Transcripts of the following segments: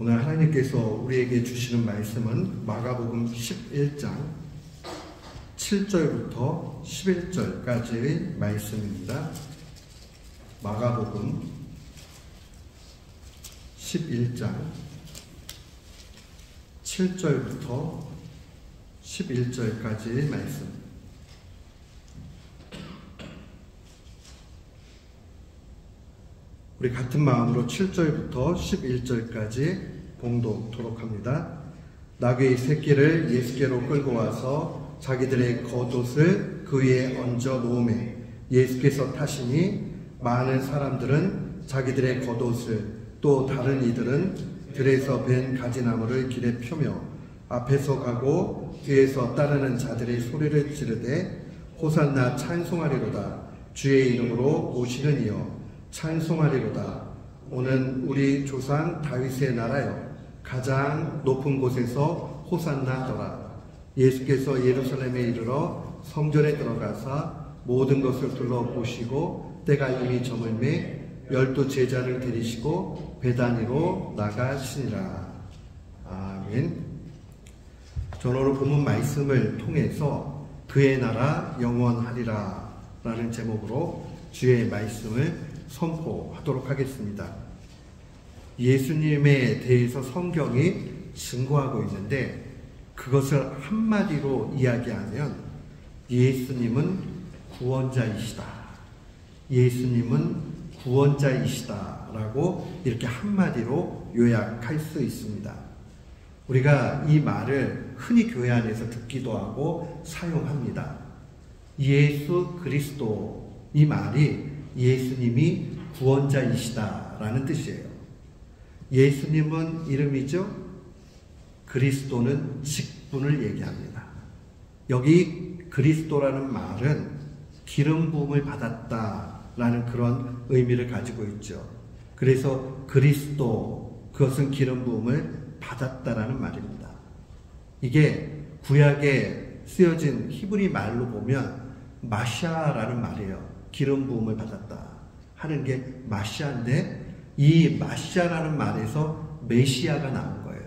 오늘 하나님께서 우리에게 주시는 말씀은 마가복음 11장 7절부터 11절까지의 말씀입니다. 마가복음 11장 7절부터 11절까지의 말씀. 우리 같은 마음으로 7절부터 11절까지 봉독토록 합니다. 나귀의 새끼를 예수께로 끌고 와서 자기들의 겉옷을 그 위에 얹어 놓으매 예수께서 타시니 많은 사람들은 자기들의 겉옷을 또 다른 이들은 들에서 벤 가지나무를 길에 펴며 앞에서 가고 뒤에서 따르는 자들의 소리를 지르되 호산나 찬송하리로다. 주의 이름으로 오시는 이여 찬송하리로다. 오는 우리 조상 다윗의 나라여 가장 높은 곳에서 호산나더라. 예수께서 예루살렘에 이르러 성전에 들어가사 모든 것을 둘러보시고 때가 이미 저물매 12 제자를 데리시고 베다니로 나가시니라. 아멘. 저는 오늘 본문 말씀을 통해서 그의 나라 영원하리라 라는 제목으로 주의 말씀을 선포하도록 하겠습니다. 예수님에 대해서 성경이 증거하고 있는데 그것을 한마디로 이야기하면 예수님은 구원자이시다. 예수님은 구원자이시다 라고 이렇게 한마디로 요약할 수 있습니다. 우리가 이 말을 흔히 교회 안에서 듣기도 하고 사용합니다. 예수 그리스도, 이 말이 예수님이 구원자이시다라는 뜻이에요. 예수님은 이름이죠. 그리스도는 직분을 얘기합니다. 여기 그리스도라는 말은 기름 부음을 받았다라는 그런 의미를 가지고 있죠. 그래서 그리스도, 그것은 기름 부음을 받았다라는 말입니다. 이게 구약에 쓰여진 히브리 말로 보면 마샤라는 말이에요. 기름 부음을 받았다 하는 게 마시아인데 이 마시아라는 말에서 메시아가 나온 거예요.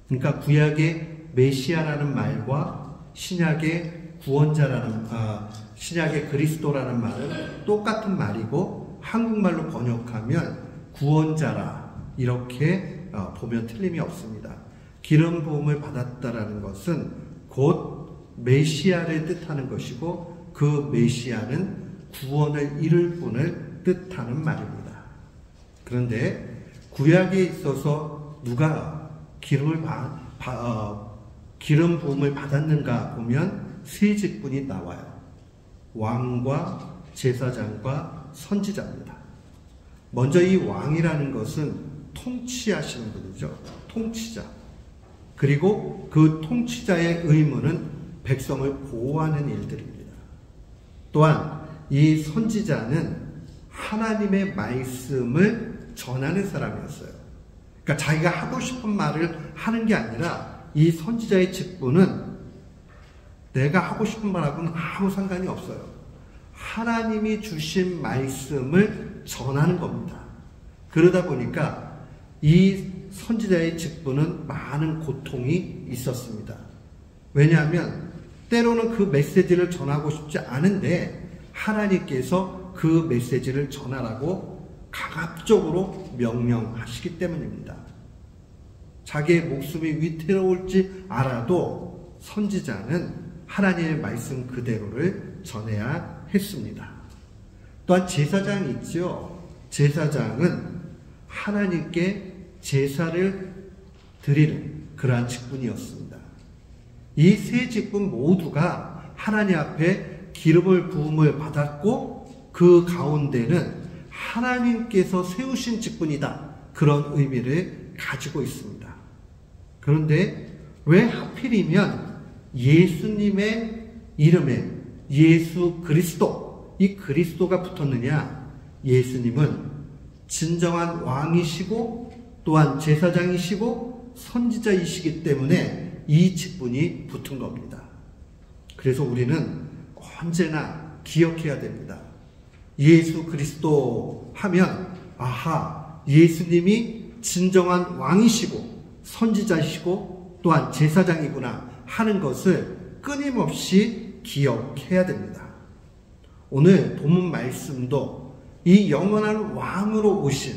그러니까 구약의 메시아라는 말과 신약의 구원자라는 신약의 그리스도라는 말은 똑같은 말이고 한국말로 번역하면 구원자라 이렇게 보면 틀림이 없습니다. 기름 부음을 받았다라는 것은 곧 메시아를 뜻하는 것이고 그 메시아는 구원을 이룰 분을 뜻하는 말입니다. 그런데 구약에 있어서 누가 기름 부음을 받았는가 보면 세 직분이 나와요. 왕과 제사장과 선지자입니다. 먼저 이 왕이라는 것은 통치하시는 분이죠. 통치자. 그리고 그 통치자의 의무는 백성을 보호하는 일들입니다. 또한 이 선지자는 하나님의 말씀을 전하는 사람이었어요. 그러니까 자기가 하고 싶은 말을 하는 게 아니라 이 선지자의 직분은 내가 하고 싶은 말하고는 아무 상관이 없어요. 하나님이 주신 말씀을 전하는 겁니다. 그러다 보니까 이 선지자의 직분은 많은 고통이 있었습니다. 왜냐하면 때로는 그 메시지를 전하고 싶지 않은데 하나님께서 그 메시지를 전하라고 강압적으로 명령하시기 때문입니다. 자기의 목숨이 위태로울지 알아도 선지자는 하나님의 말씀 그대로를 전해야 했습니다. 또한 제사장이 있죠. 제사장은 하나님께 제사를 드리는 그러한 직분이었습니다. 이 세 직분 모두가 하나님 앞에 기름을 부음을 받았고 그 가운데는 하나님께서 세우신 직분이다. 그런 의미를 가지고 있습니다. 그런데 왜 하필이면 예수님의 이름에 예수 그리스도, 이 그리스도가 붙었느냐? 예수님은 진정한 왕이시고 또한 제사장이시고 선지자이시기 때문에 이 직분이 붙은 겁니다. 그래서 우리는 언제나 기억해야 됩니다. 예수 그리스도 하면 아하, 예수님이 진정한 왕이시고 선지자이시고 또한 제사장이구나 하는 것을 끊임없이 기억해야 됩니다. 오늘 본문 말씀도 이 영원한 왕으로 오신,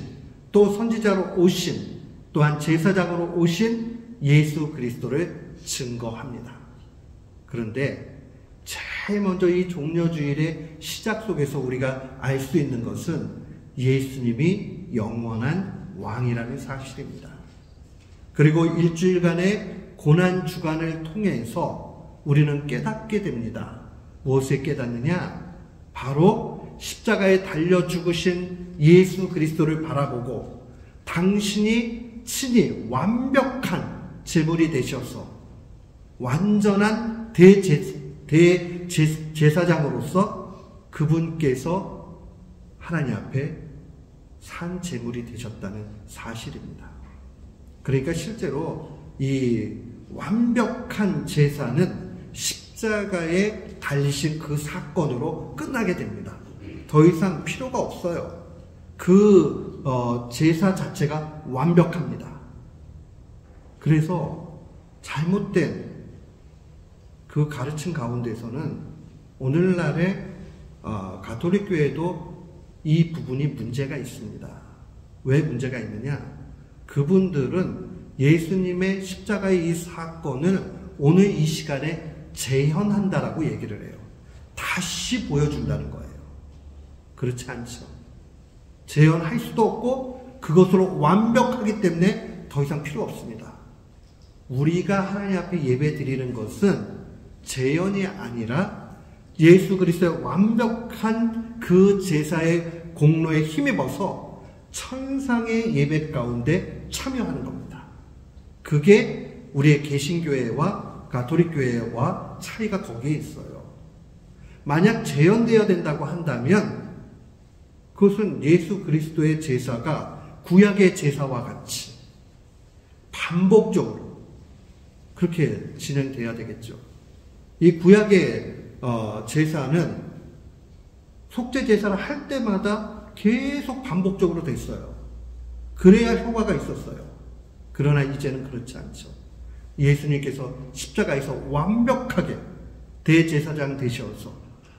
또 선지자로 오신, 또한 제사장으로 오신 예수 그리스도를 증거합니다. 그런데 제일 먼저 이 종려주일의 시작 속에서 우리가 알 수 있는 것은 예수님이 영원한 왕이라는 사실입니다. 그리고 일주일간의 고난주간을 통해서 우리는 깨닫게 됩니다. 무엇에 깨닫느냐? 바로 십자가에 달려 죽으신 예수 그리스도를 바라보고 당신이 친히 완벽한 제물이 되셔서 완전한 대제사장으로서 그분께서 하나님 앞에 산 제물이 되셨다는 사실입니다. 그러니까 실제로 이 완벽한 제사는 십자가에 달리신 그 사건으로 끝나게 됩니다. 더 이상 필요가 없어요. 그 제사 자체가 완벽합니다. 그래서 잘못된 그 가르침 가운데서는 오늘날의 가톨릭 교회도 이 부분이 문제가 있습니다. 왜 문제가 있느냐? 그분들은 예수님의 십자가의 이 사건을 오늘 이 시간에 재현한다라고 얘기를 해요. 다시 보여준다는 거예요. 그렇지 않죠. 재현할 수도 없고 그것으로 완벽하기 때문에 더 이상 필요 없습니다. 우리가 하나님 앞에 예배 드리는 것은 재현이 아니라 예수 그리스도의 완벽한 그 제사의 공로에 힘입어서 천상의 예배 가운데 참여하는 겁니다. 그게 우리의 개신교회와 가톨릭 교회와 차이가 거기에 있어요. 만약 재현되어야 된다고 한다면 그것은 예수 그리스도의 제사가 구약의 제사와 같이 반복적으로 그렇게 진행돼야 되겠죠. 이 구약의 제사는 속죄 제사를 할 때마다 계속 반복적으로 됐어요. 그래야 효과가 있었어요. 그러나 이제는 그렇지 않죠. 예수님께서 십자가에서 완벽하게 대제사장 되셔서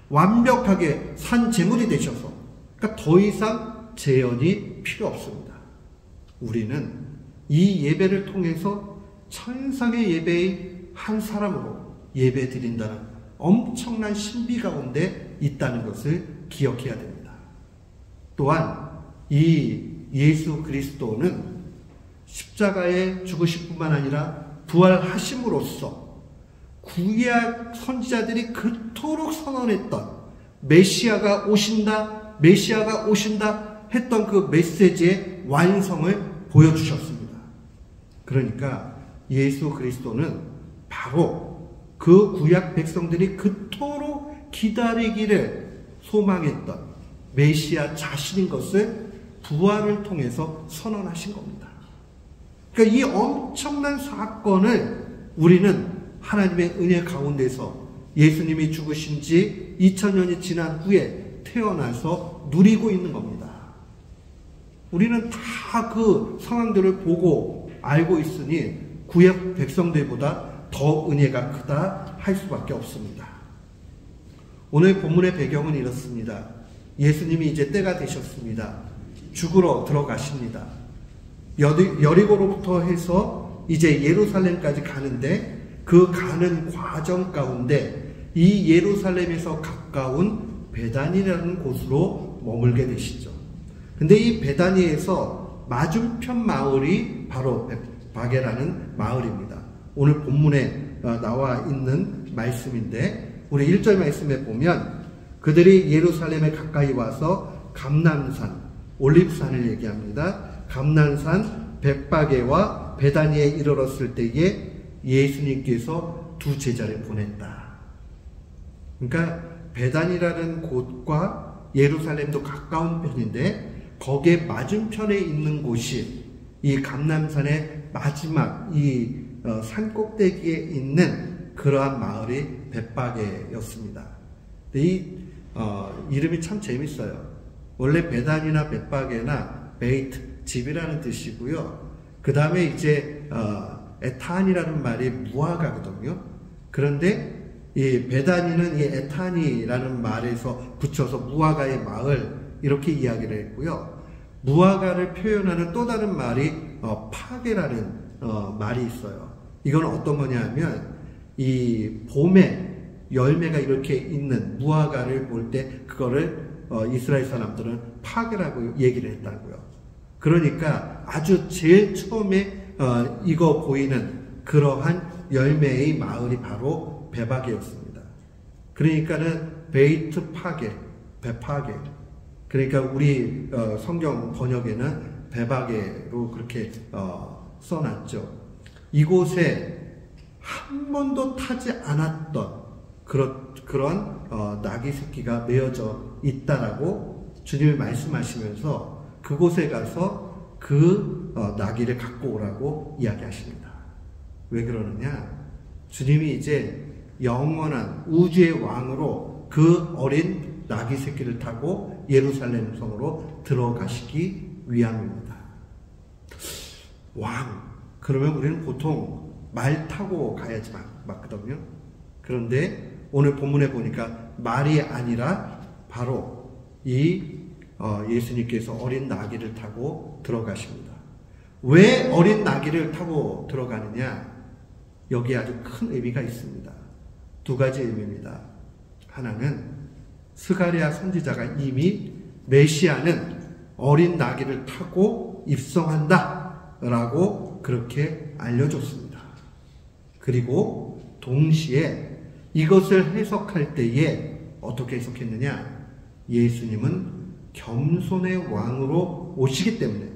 완벽하게 산 제물이 되셔서 그러니까 더 이상 재현이 필요 없습니다. 우리는 이 예배를 통해서 천상의 예배의 한 사람으로 예배 드린다는 엄청난 신비 가운데 있다는 것을 기억해야 됩니다. 또한 이 예수 그리스도는 십자가에 죽으실 뿐만 아니라 부활하심으로써 구약 선지자들이 그토록 선언했던 메시아가 오신다, 메시아가 오신다 했던 그 메시지의 완성을 보여주셨습니다. 그러니까 예수 그리스도는 바로 그 구약 백성들이 그토록 기다리기를 소망했던 메시아 자신인 것을 부활을 통해서 선언하신 겁니다. 그러니까 이 엄청난 사건을 우리는 하나님의 은혜 가운데서 예수님이 죽으신 지 2000년이 지난 후에 태어나서 누리고 있는 겁니다. 우리는 다 그 상황들을 보고 알고 있으니 구약 백성들보다 더 은혜가 크다 할 수밖에 없습니다. 오늘 본문의 배경은 이렇습니다. 예수님이 이제 때가 되셨습니다. 죽으러 들어가십니다. 여리고로부터 해서 이제 예루살렘까지 가는데 그 가는 과정 가운데 이 예루살렘에서 가까운 베다니라는 곳으로 머물게 되시죠. 근데 이 베다니에서 맞은편 마을이 바로 베바게라는 마을입니다. 오늘 본문에 나와 있는 말씀인데 우리 1절 말씀에 보면 그들이 예루살렘에 가까이 와서 감람산, 올리브산을 얘기합니다. 감람산 벳바게와 베다니에 이르렀을 때에 예수님께서 두 제자를 보냈다. 그러니까 베다니라는 곳과 예루살렘도 가까운 편인데 거기에 맞은편에 있는 곳이 이 감람산의 마지막 이 산 꼭대기에 있는 그러한 마을이 벳바게였습니다. 이 이름이 참 재밌어요. 원래 베단이나 벳바게나 베이트 집이라는 뜻이고요. 그 다음에 이제 에탄이라는 말이 무화과거든요. 그런데 이 베다니는 이 에탄이라는 말에서 붙여서 무화과의 마을 이렇게 이야기를 했고요. 무화과를 표현하는 또 다른 말이 파게라는 말이 있어요. 이건 어떤 거냐면 이 봄에 열매가 이렇게 있는 무화과를 볼 때 그거를 이스라엘 사람들은 파게라고 얘기를 했다고요. 그러니까 아주 제일 처음에 이거 보이는 그러한 열매의 마을이 바로 베바게였습니다. 그러니까는 베이트 파게, 베파게. 그러니까 우리 성경 번역에는 베바게로 그렇게 써놨죠. 이곳에 한 번도 타지 않았던 그런 나귀 새끼가 메어져 있다라고 주님이 말씀하시면서 그곳에 가서 그 나귀를 갖고 오라고 이야기하십니다. 왜 그러느냐? 주님이 이제 영원한 우주의 왕으로 그 어린 나귀 새끼를 타고 예루살렘 성으로 들어가시기 위함입니다. 왕, 그러면 우리는 보통 말 타고 가야지 맞거든요. 그런데 오늘 본문에 보니까 말이 아니라 바로 이 예수님께서 어린 나귀를 타고 들어가십니다. 왜 어린 나귀를 타고 들어가느냐? 여기에 아주 큰 의미가 있습니다. 두 가지 의미입니다. 하나는 스가랴 선지자가 이미 메시아는 어린 나귀를 타고 입성한다 라고 그렇게 알려줬습니다. 그리고 동시에 이것을 해석할 때에 어떻게 해석했느냐? 예수님은 겸손의 왕으로 오시기 때문에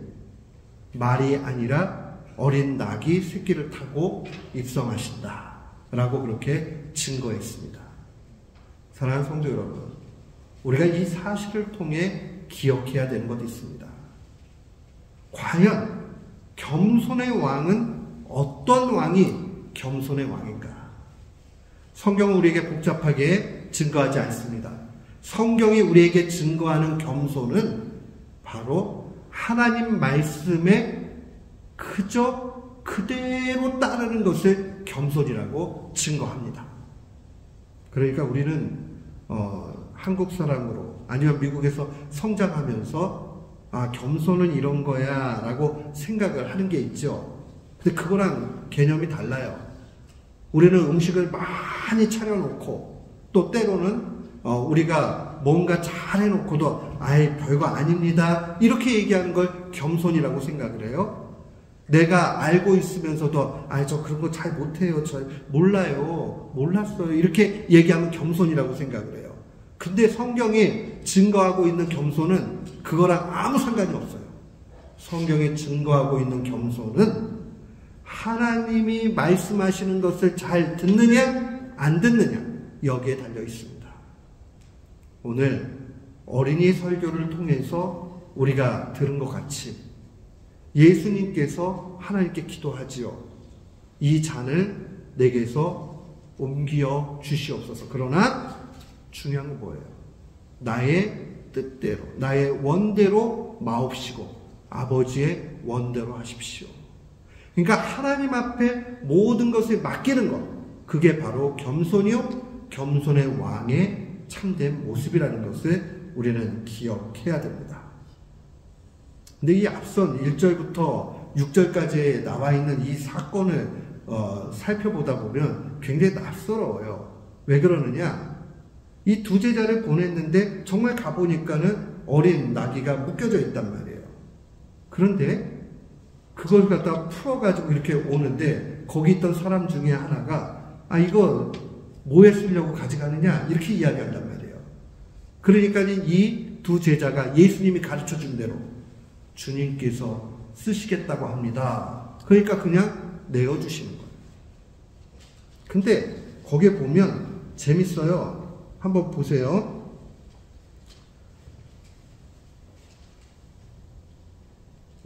말이 아니라 어린 나귀 새끼를 타고 입성하신다 라고 그렇게 증거했습니다. 사랑하는 성도 여러분, 우리가 이 사실을 통해 기억해야 되는 것이 있습니다. 과연 겸손의 왕은 어떤 왕이 겸손의 왕인가? 성경은 우리에게 복잡하게 증거하지 않습니다. 성경이 우리에게 증거하는 겸손은 바로 하나님 말씀에 그저 그대로 따르는 것을 겸손이라고 증거합니다. 그러니까 우리는 한국 사람으로 아니면 미국에서 성장하면서 겸손은 이런 거야 라고 생각을 하는 게 있죠. 근데 그거랑 개념이 달라요. 우리는 음식을 많이 차려놓고 또 때로는 우리가 뭔가 잘 해놓고도 아이 별거 아닙니다 이렇게 얘기하는 걸 겸손이라고 생각을 해요. 내가 알고 있으면서도 저 그런 거 잘 못해요, 저 몰라요, 몰랐어요 이렇게 얘기하면 겸손이라고 생각을 해요. 근데 성경이 증거하고 있는 겸손은 그거랑 아무 상관이 없어요. 성경이 증거하고 있는 겸손은 하나님이 말씀하시는 것을 잘 듣느냐 안 듣느냐 여기에 달려 있습니다. 오늘 어린이 설교를 통해서 우리가 들은 것 같이 예수님께서 하나님께 기도하지요. 이 잔을 내게서 옮겨 주시옵소서. 그러나 중요한 건 뭐예요? 나의 뜻대로, 나의 원대로 마옵시고 아버지의 원대로 하십시오. 그러니까 하나님 앞에 모든 것을 맡기는 것, 그게 바로 겸손이요 겸손의 왕의 참된 모습이라는 것을 우리는 기억해야 됩니다. 근데 이 앞선 1절부터 6절까지 나와 있는 이 사건을 살펴보다 보면 굉장히 낯설어요. 왜 그러느냐? 이 두 제자를 보냈는데 정말 가보니까는 어린 나귀가 묶여져 있단 말이에요. 그런데 그걸 갖다 풀어가지고 이렇게 오는데 거기 있던 사람 중에 하나가 이거 뭐에 쓰려고 가져가느냐 이렇게 이야기한단 말이에요. 그러니까 이 두 제자가 예수님이 가르쳐준 대로 주님께서 쓰시겠다고 합니다. 그러니까 그냥 내어주시는 거예요. 근데 거기에 보면 재밌어요. 한번 보세요.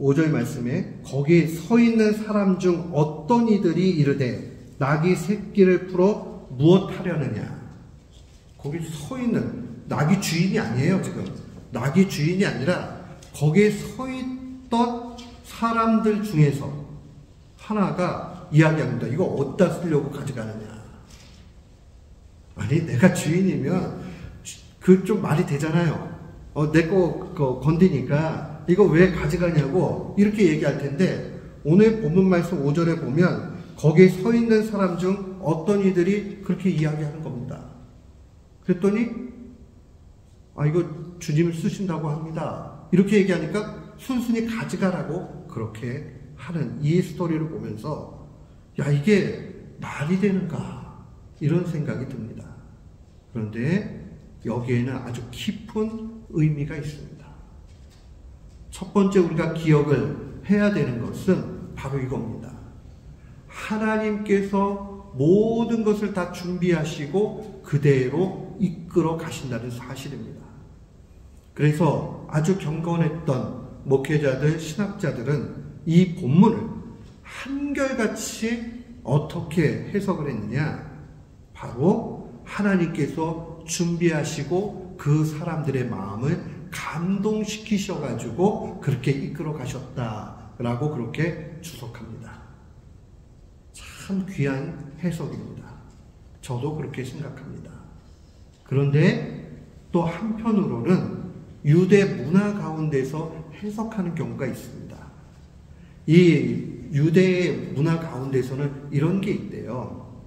(5절) 말씀에 거기 서 있는 사람 중 어떤 이들이 이르되 나귀 새끼를 풀어 무엇 하려느냐. 거기 서 있는 나귀 주인이 아니에요. 지금 나귀 주인이 아니라 거기에 서 있던 사람들 중에서 하나가 이야기합니다. 이거 어디다 쓰려고 가져가느냐. 아니, 내가 주인이면 그 좀 말이 되잖아요. 내 거 건드니까 이거 왜 가져가냐고 이렇게 얘기할 텐데, 오늘 본문 말씀 5절에 보면 거기에 서 있는 사람 중 어떤 이들이 그렇게 이야기하는 겁니다. 그랬더니 이거 주님을 쓰신다고 합니다. 이렇게 얘기하니까 순순히 가져가라고 그렇게 하는 이 스토리를 보면서 이게 말이 되는가 이런 생각이 듭니다. 그런데 여기에는 아주 깊은 의미가 있습니다. 첫 번째 우리가 기억을 해야 되는 것은 바로 이겁니다. 하나님께서 모든 것을 다 준비하시고 그대로 이끌어 가신다는 사실입니다. 그래서 아주 경건했던 목회자들, 신학자들은 이 본문을 한결같이 어떻게 해석을 했느냐? 바로 하나님께서 준비하시고 그 사람들의 마음을 감동시키셔가지고 그렇게 이끌어 가셨다라고 그렇게 주석합니다. 참 귀한 해석입니다. 저도 그렇게 생각합니다. 그런데 또 한편으로는 유대 문화 가운데서 해석하는 경우가 있습니다. 이 유대의 문화 가운데서는 이런 게 있대요.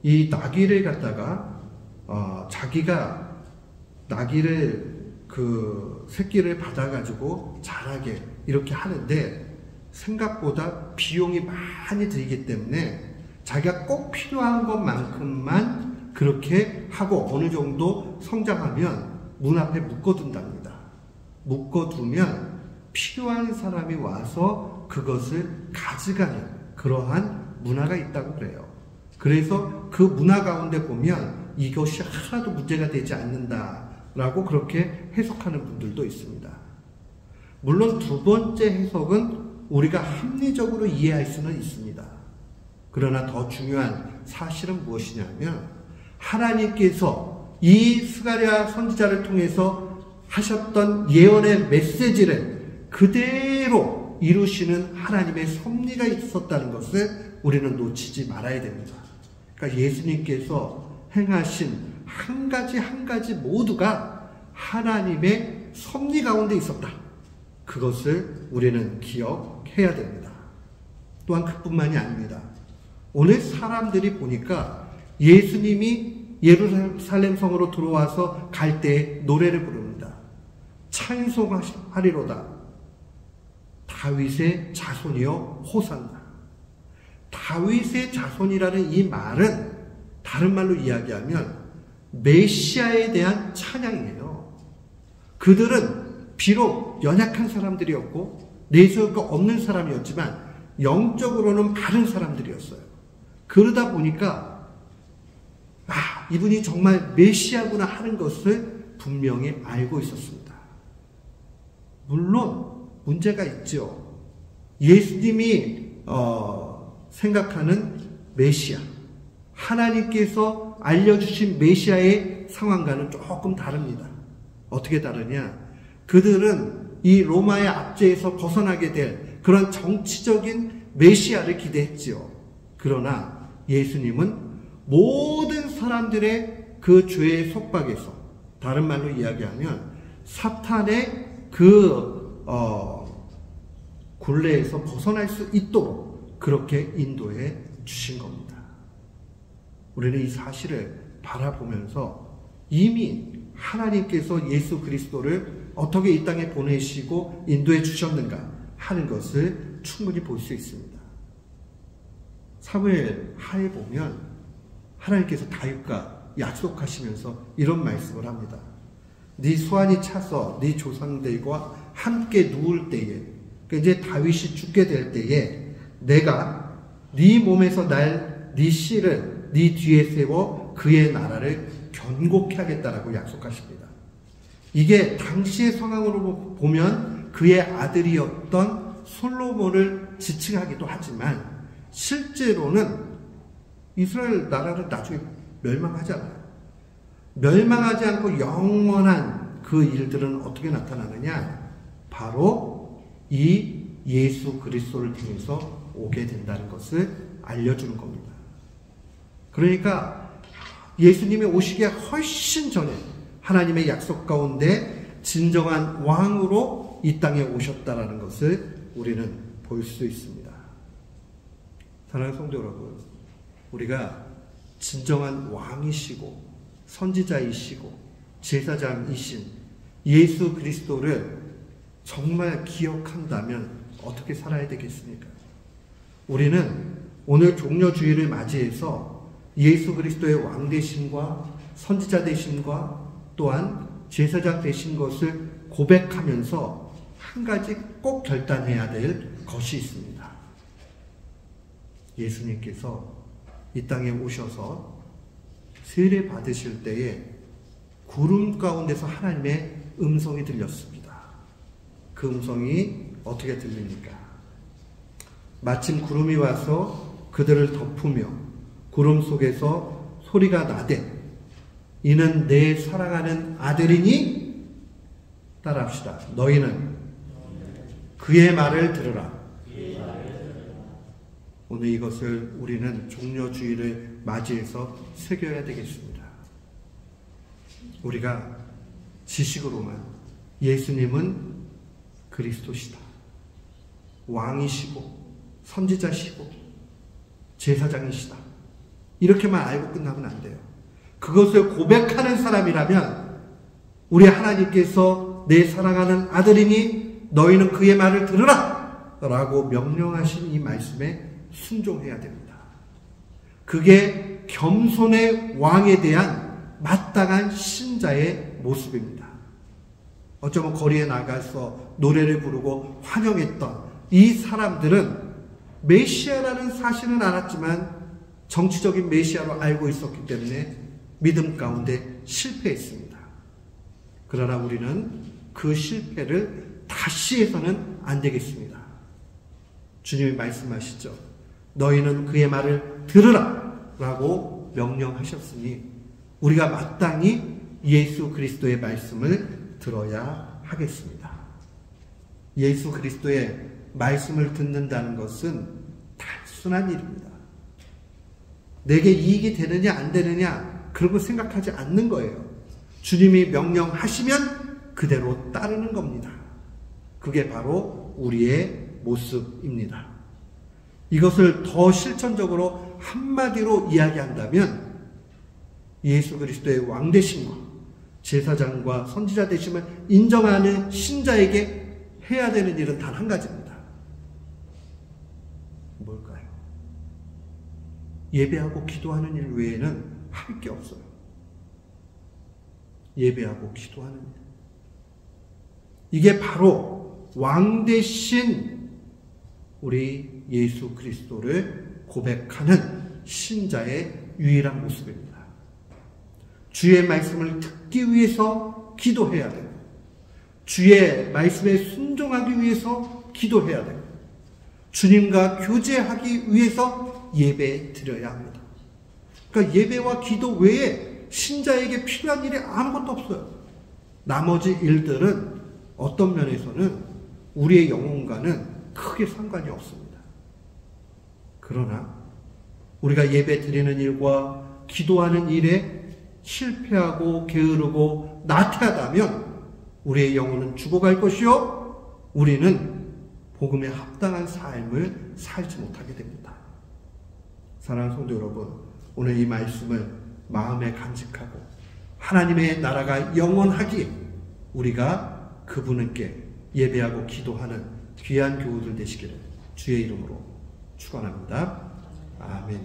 이 나귀를 갖다가 자기가 나귀를 그 새끼를 받아가지고 자라게 이렇게 하는데 생각보다 비용이 많이 들기 때문에 자기가 꼭 필요한 것만큼만 그렇게 하고 어느 정도 성장하면 문 앞에 묶어둔답니다. 묶어두면 필요한 사람이 와서 그것을 가져가는 그러한 문화가 있다고 그래요. 그래서 그 문화 가운데 보면 이것이 하나도 문제가 되지 않는다라고 그렇게 해석하는 분들도 있습니다. 물론 두 번째 해석은 우리가 합리적으로 이해할 수는 있습니다. 그러나 더 중요한 사실은 무엇이냐면 하나님께서 이 스가랴 선지자를 통해서 하셨던 예언의 메시지를 그대로 이루시는 하나님의 섭리가 있었다는 것을 우리는 놓치지 말아야 됩니다. 그러니까 예수님께서 행하신 한 가지 한 가지 모두가 하나님의 섭리 가운데 있었다. 그것을 우리는 기억해야 됩니다. 또한 그뿐만이 아닙니다. 오늘 사람들이 보니까 예수님이 예루살렘 성으로 들어와서 갈 때 노래를 부릅니다. 찬송하리로다. 다윗의 자손이여 호산나. 다윗의 자손이라는 이 말은 다른 말로 이야기하면 메시아에 대한 찬양이에요. 그들은 비록 연약한 사람들이었고 내세울 거 없는 사람이었지만 영적으로는 바른 사람들이었어요. 그러다 보니까 이분이 정말 메시아구나 하는 것을 분명히 알고 있었습니다. 물론 문제가 있죠. 예수님이 생각하는 메시아, 하나님께서 알려주신 메시아의 상황과는 조금 다릅니다. 어떻게 다르냐? 그들은 이 로마의 압제에서 벗어나게 될 그런 정치적인 메시아를 기대했지요. 그러나 예수님은 모든 사람들의 그 죄의 속박에서, 다른 말로 이야기하면 사탄의 그 굴레에서 벗어날 수 있도록 그렇게 인도해 주신 겁니다. 우리는 이 사실을 바라보면서 이미 하나님께서 예수 그리스도를 어떻게 이 땅에 보내시고 인도해 주셨는가 하는 것을 충분히 볼 수 있습니다. 사무엘 하에 보면 하나님께서 다윗과 약속하시면서 이런 말씀을 합니다. 네 수완이 차서 네 조상들과 함께 누울 때에, 그러니까 이제 다윗이 죽게 될 때에 내가 네 몸에서 날 네 씨를 네 뒤에 세워 그의 나라를 견고케 하겠다라고 약속하십니다. 이게 당시의 상황으로 보면 그의 아들이었던 솔로몬을 지칭하기도 하지만 실제로는 이스라엘 나라를 나중에 멸망하잖아요. 멸망하지 않고 영원한 그 일들은 어떻게 나타나느냐? 바로 이 예수 그리스도를 통해서 오게 된다는 것을 알려주는 겁니다. 그러니까 예수님이 오시기에 훨씬 전에 하나님의 약속 가운데 진정한 왕으로 이 땅에 오셨다라는 것을 우리는 볼 수 있습니다. 사랑하는 성도 여러분, 우리가 진정한 왕이시고 선지자이시고 제사장이신 예수 그리스도를 정말 기억한다면 어떻게 살아야 되겠습니까? 우리는 오늘 종려주일을 맞이해서 예수 그리스도의 왕 되심과 선지자 되심과 또한 제사장 되신 것을 고백하면서 한 가지 꼭 결단해야 될 것이 있습니다. 예수님께서 이 땅에 오셔서 세례 받으실 때에 구름 가운데서 하나님의 음성이 들렸습니다. 그 음성이 어떻게 들립니까? 마침 구름이 와서 그들을 덮으며 구름 속에서 소리가 나되 이는 내 사랑하는 아들이니 따라합시다. 너희는 그의 말을 들으라. 오늘 이것을 우리는 종려주일을 맞이해서 새겨야 되겠습니다. 우리가 지식으로만 예수님은 그리스도시다, 왕이시고 선지자시고 제사장이시다, 이렇게만 알고 끝나면 안 돼요. 그것을 고백하는 사람이라면 우리 하나님께서 내 사랑하는 아들이니 너희는 그의 말을 들으라 라고 명령하신 이 말씀에 순종해야 됩니다. 그게 겸손의 왕에 대한 마땅한 신자의 모습입니다. 어쩌면 거리에 나가서 노래를 부르고 환영했던 이 사람들은 메시아라는 사실은 알았지만 정치적인 메시아로 알고 있었기 때문에 믿음 가운데 실패했습니다. 그러나 우리는 그 실패를 다시 해서는 안 되겠습니다. 주님이 말씀하시죠. 너희는 그의 말을 들으라 라고 명령하셨으니 우리가 마땅히 예수 그리스도의 말씀을 들어야 하겠습니다. 예수 그리스도의 말씀을 듣는다는 것은 단순한 일입니다. 내게 이익이 되느냐 안 되느냐 그런 거 생각하지 않는 거예요. 주님이 명령하시면 그대로 따르는 겁니다. 그게 바로 우리의 모습입니다. 이것을 더 실천적으로 한마디로 이야기한다면 예수 그리스도의 왕 되심과 제사장과 선지자 되심을 인정하는 신자에게 해야 되는 일은 단 한 가지입니다. 뭘까요? 예배하고 기도하는 일 외에는 할 게 없어요. 예배하고 기도하는 일. 이게 바로 왕 되신 우리 예수 그리스도를 고백하는 신자의 유일한 모습입니다. 주의 말씀을 듣기 위해서 기도해야 되고 주의 말씀에 순종하기 위해서 기도해야 되고 주님과 교제하기 위해서 예배 드려야 합니다. 그러니까 예배와 기도 외에 신자에게 필요한 일이 아무것도 없어요. 나머지 일들은 어떤 면에서는 우리의 영혼과는 크게 상관이 없습니다. 그러나 우리가 예배 드리는 일과 기도하는 일에 실패하고 게으르고 나태하다면 우리의 영혼은 죽어갈 것이요 우리는 복음에 합당한 삶을 살지 못하게 됩니다. 사랑하는 성도 여러분, 오늘 이 말씀을 마음에 간직하고 하나님의 나라가 영원하기에 우리가 그분께 예배하고 기도하는 귀한 교우들 되시기를 주의 이름으로 축원합니다. 아멘.